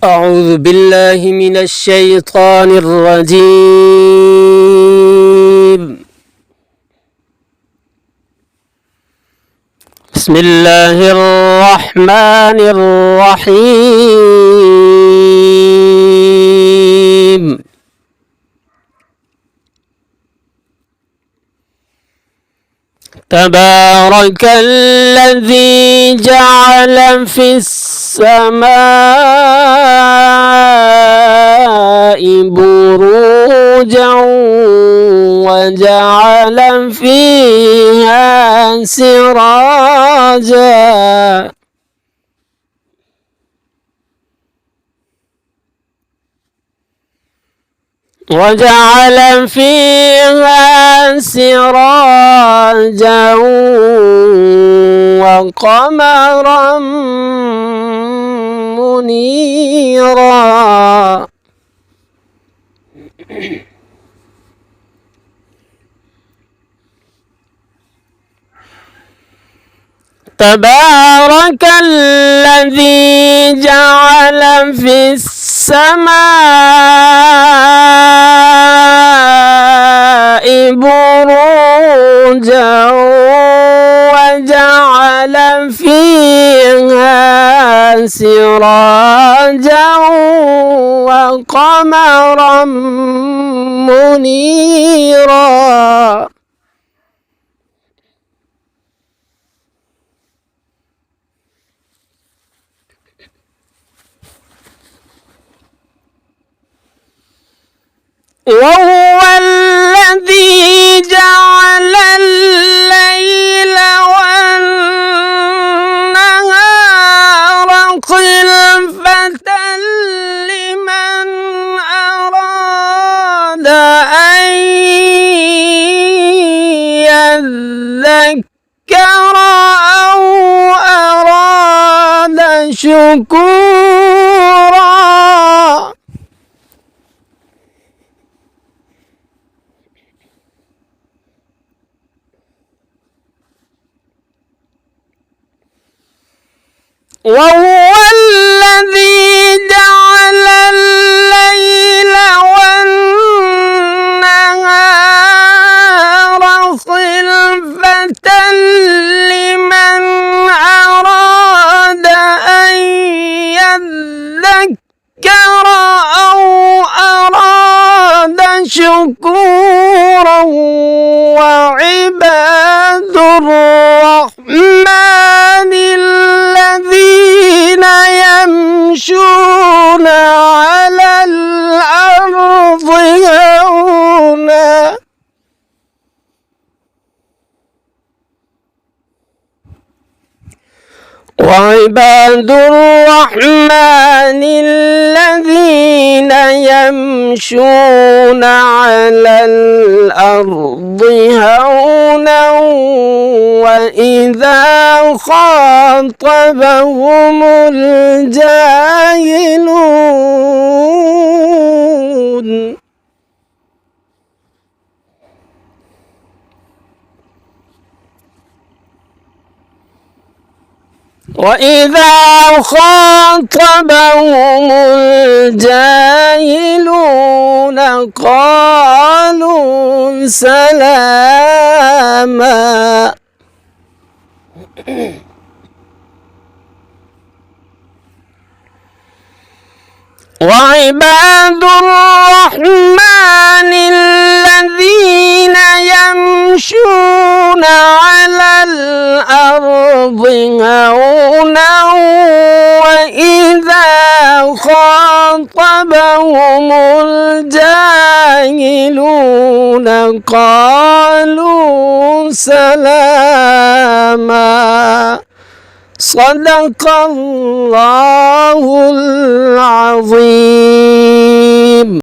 أعوذ بالله من الشيطان الرجيم. بسم الله الرحمن الرحيم. تبارك الذي جعل في السماء بروجا وجعل فيها سراجا وقمرا منيرا. تبارك الذي جعل في السماء بروجا وجعل فيها سراجا وقمرا منيرا. وهو الذي جعل الليل والنهار خلفة لمن أراد أن يذكر أو أراد شكورا. وهو الذي جعل الليل والنهار خلفة لمن أراد أن يذكر أو أراد شكورا. وعباد الرحمن الذين يمشون على الأرض هونا وعباد الرحمن الذين يمشون على الأرض هونا وإذا خاطبهم الجاهلون قالوا سلاما. وعباد الرحمن الذين يمشون على الأرض هونا وإذا خاطبهم الجاهلون قالوا سلاما. صدق الله العظيم.